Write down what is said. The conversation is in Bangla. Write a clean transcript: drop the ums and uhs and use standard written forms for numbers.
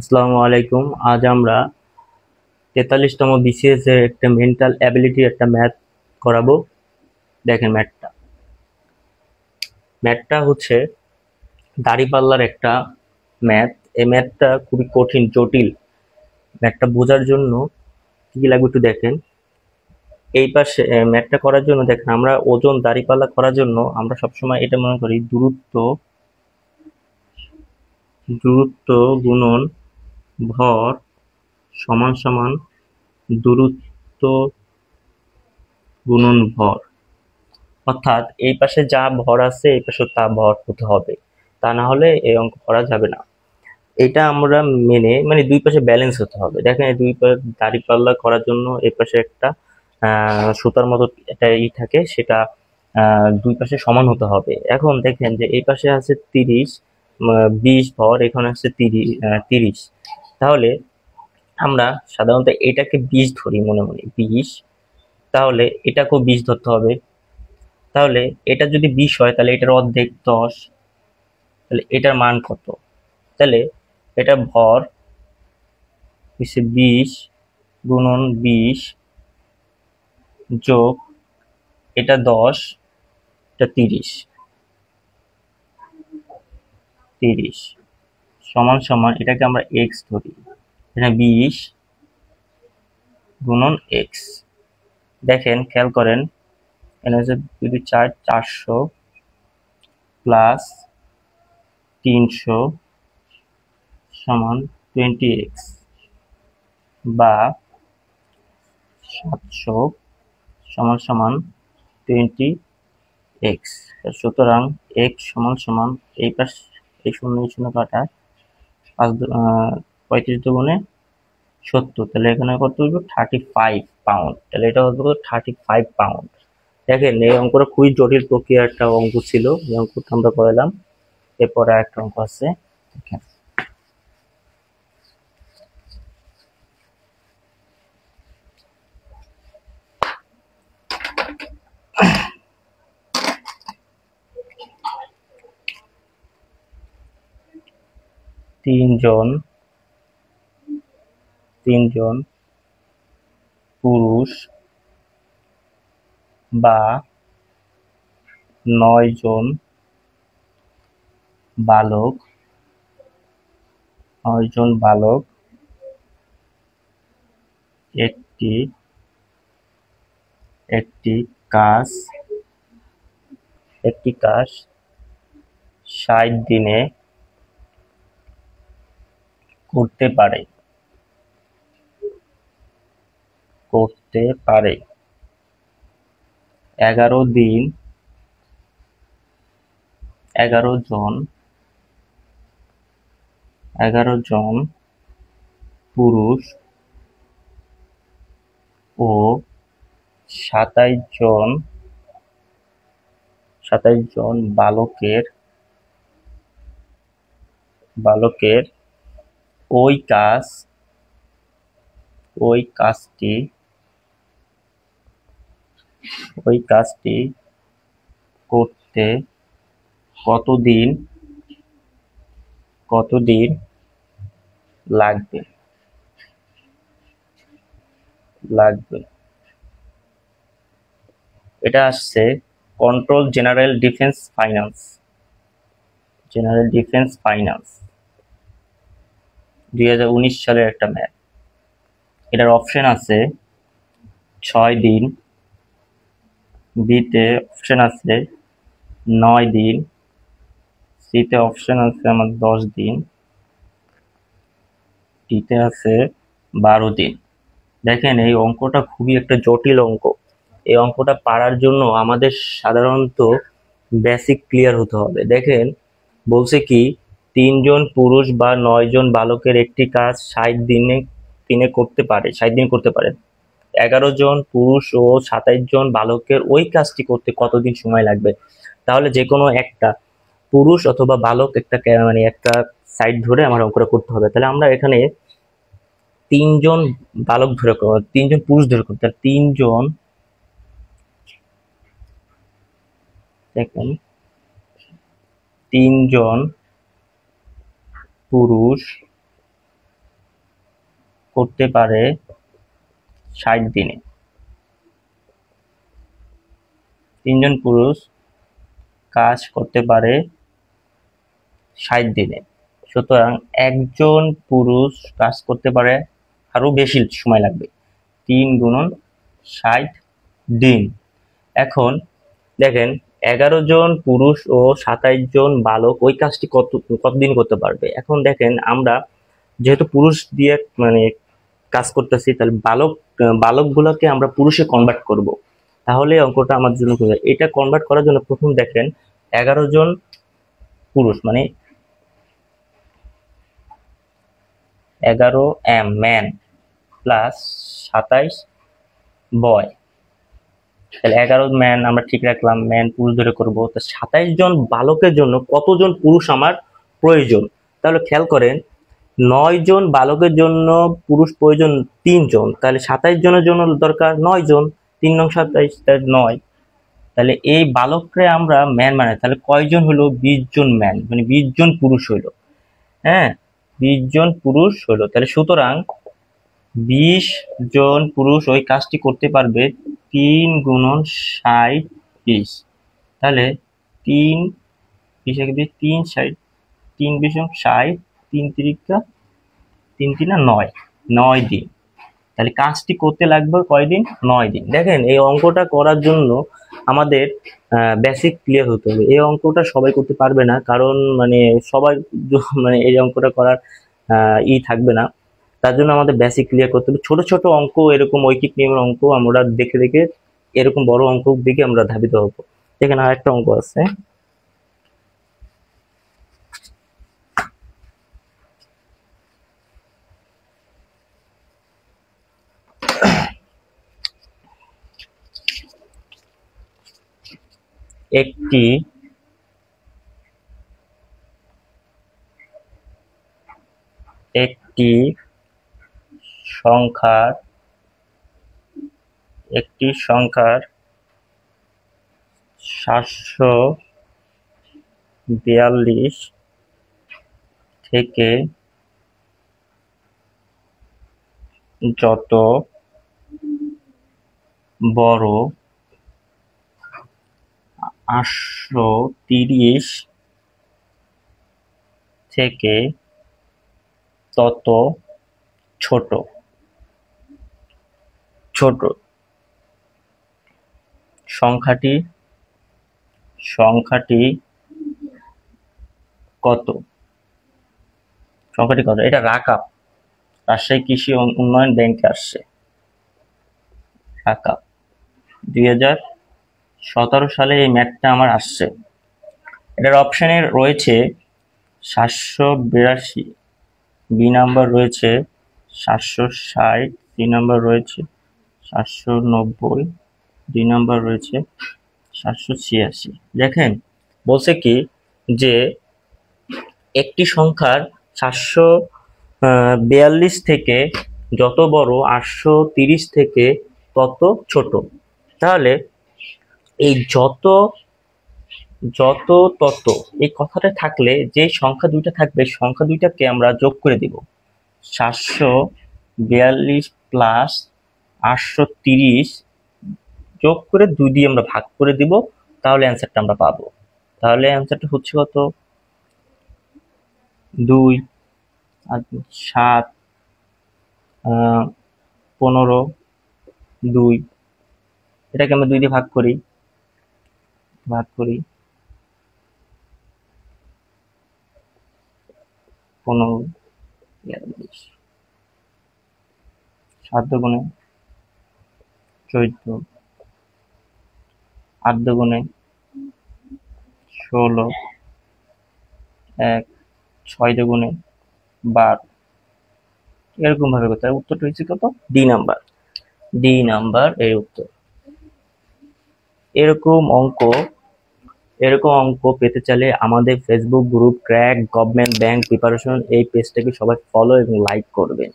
আসসালামু আলাইকুম। আজ আমরা 43তম বিসিএস এর একটা মেন্টাল অ্যাবিলিটি একটা ম্যাথ করাবো। দেখেন ম্যাথটা হচ্ছে দাঁড়িপাল্লার একটা ম্যাথ। এই ম্যাথটা খুবই কঠিন, জটিল। ম্যাথটা বোঝার জন্য কি কি লাগবে একটু দেখেন। এই পাশে ম্যাথটা করার জন্য দেখেন, আমরা ওজন দাঁড়িপাল্লা করার জন্য আমরা সবসময় এটা মনে করি দূরত্ব দূরত্ব গুণন ভর সমান সমান দূরত্ব গুণন ভর। অর্থাৎ এই পাশে যা ভর আছে এই পাশে তা ভর হতে হবে, তা না হলে এই অঙ্ক করা যাবে না। এটা আমরা মেনে মানে দুই পাশে ব্যালেন্স হতে হবে। দেখেন এই দুই পাশে দাঁড়িপাল্লা করার জন্য এই পাশে একটা সুতার মতো একটা থাকে, সেটা দুই পাশে সমান হতে হবে। এখন দেখেন যে এই পাশে আছে 30, 20 ভর, এখানে আছে 30। তাহলে আমরা সাধারণত এটাকে 20 ধরি, মনে মনে 20। তাহলে এটাকেও 20 ধরতে হবে। তাহলে এটা যদি 20 হয় তাহলে এটার অর্ধেক 10। তাহলে এটার মান কত? তাহলে এটা ভর হচ্ছে 20 গুণন 20 যোগ এটা 10, এটা 30 সমান সমান এটাকে আমরা x ধরি। এটা 20 গুণন x। দেখেন খেয়াল করেন, এখানে হচ্ছে 2 4 400 প্লাস 300 সমান 20x, বা 700 সমান সমান 20x। সুতরাং x সমান সমান এই পাশ এই শূন্য শূন্য কাটা 35 দুগুণে 70, তাহলে এখানে কত হইব 35 পাউন্ড। তাহলে এটা হচ্ছে 35 পাউন্ড। দেখেন এই অঙ্কটা খুবই জটিল প্রক্রিয়া একটা অঙ্ক ছিল, এই অঙ্কটা আমরা করলাম। এরপরে একটা অঙ্ক আছে, দেখেন 3 জন পুরুষ বা 9 জন বালক 9 জন বালক একটি একটি কাজ একটি কাজ 60 দিনে করতে পারে করতে পারে 11 দিন 11 জন 11 জন পুরুষ ও 27 জন বালকের ওই কাজটি করতে কতদিন লাগবে। এটা আসছে কন্ট্রোল জেনারেল ডিফেন্স ফাইন্যান্স 2019 সালের একটা ম্যাথ। এটার অপশন আছে 6 দিন, বিতে অপশন আছে 9 দিন, সিতে অপশন আছে আমার 10 দিন, ডিতে আছে 12 দিন। দেখেন এই অঙ্কটা খুবই একটা জটিল অঙ্ক। এই অঙ্কটা পারার জন্য আমাদের সাধারণত বেসিক ক্লিয়ার হতে হবে। দেখেন বলছে কি, 3 জন পুরুষ বা 9 জন বালকের একটি কাজ 60 দিন করতে পারে। 11 জন পুরুষ ও 27 জন বালকের ওই কাজটি করতে কতদিন সময় লাগবে। তাহলে যে কোনো একটা পুরুষ অথবা বালক মানে একটা সাইড ধরে আমার অঙ্কটা করতে হবে। তাহলে আমরা এখানে 3 জন বালক ধরে করবো, 3 জন পুরুষ ধরে করবো। তাহলে 3 জন, দেখেন 3 জন পুরুষ করতে পারে 60 দিনে। 3 জন পুরুষ কাজ করতে পারে 60 দিনে। সুতরাং একজন পুরুষ কাজ করতে পারে আরো বেশি সময় লাগবে, 3 গুণন 60 দিন। এখন দেখেন 11 জন পুরুষ ও 27 জন বালক ওই কাজটি কতদিন করতে পারবে। এখন দেখেন আমরা যেহেতু পুরুষ দিয়ে মানে কাজ করতেছি, তাহলে বালকগুলোকে আমরা পুরুষে কনভার্ট করব, তাহলে অঙ্কটা আমার জন্য এটা কনভার্ট করার জন্য প্রথম দেখেন 11 জন পুরুষ মানে 11 ম্যান প্লাস 27 বয়, তাহলে 11 ম্যান আমরা ঠিক রাখলাম, ম্যান পুরুষ ধরে করবো। তো 27 জন বালকের জন্য কতজন পুরুষ আমার প্রয়োজন, তাহলে খেয়াল করেন 9 জন বালকের জন্য পুরুষ প্রয়োজন 3 জন, তাহলে 27 জনের জন্য দরকার 9 জন, 3 নং 27 9। তাহলে এই বালকরে আমরা ম্যান মানে তাহলে কয়জন হলো, 20 জন ম্যান মানে 20 জন পুরুষ হইলো। হ্যাঁ 20 জন পুরুষ হলো, তাহলে সুতরাং 20 জন পুরুষ ওই কাজটি করতে পারবে 3 গুণন 60 20। তাহলে 3 হিসেবে 3 60 3 20 60 3 তিরিকা 3 3 9 দিন। তাহলে কাজটি করতে লাগবে কয়দিন, 9 দিন। দেখেন এই অঙ্কটা করার জন্য আমাদের বেসিক ক্লিয়ার হতে হবে। এই অঙ্কটা সবাই করতে পারবে না, কারণ মানে সবাই মানে এই অঙ্কটা করার থাকবে না, তার জন্য আমাদের বেসিক ক্লিয়ার করতে হবে। ছোট ছোট অঙ্ক এরকম ঐকিক নিয়মের অঙ্ক আমরা দেখে দেখে এরকম বড় অঙ্ক দিকে আমরা ধাবিত হবো। এখানে আরেকটা অঙ্ক আছে, একটি সংখ্যার 742 থেকে যত বড় 830 থেকে তত ছোট সংখ্যাটি কত, এটা রাকাব রাজশাহী কৃষি উন্নয়ন ব্যাংকে আসছে। রাকাব 2017 সালে এই ম্যাথটা আমার আসছে। এটার অপশনে রয়েছে 782, বি নাম্বার রয়েছে 760, সি নাম্বার রয়েছে 790, ডি নাম্বার রয়েছে 786। দেখেন বলছে কি যে একটি সংখ্যার 742 থেকে যত বড় 830 থেকে তত ছোট। তাহলে এই যত তত এই কথাটা থাকলে যে সংখ্যা দুইটা থাকবে সংখ্যা দুইটাকে আমরা যোগ করে দিব, 742 প্লাস 830 যোগ করে 2 দিয়ে আমরা ভাগ করে দিব, তাহলে অ্যান্সারটা আমরা পাবো। তাহলে অ্যান্সারটা হচ্ছে কত, 2 আর 7 15 2, এটাকে আমরা 2 দিয়ে ভাগ করি 15 7 দুগুণে 14, 8 দুগুণে 16, 1 6 দুগুণে 12, এরকম ভাবে করতে হবে। উত্তরটা হচ্ছে কত, ডি নাম্বার এর উত্তর। এরকম অঙ্ক পেতে চাইলে আমাদের Facebook group crack government bank preparation এই পেজটাকে সবাই ফলো এবং লাইক করবেন।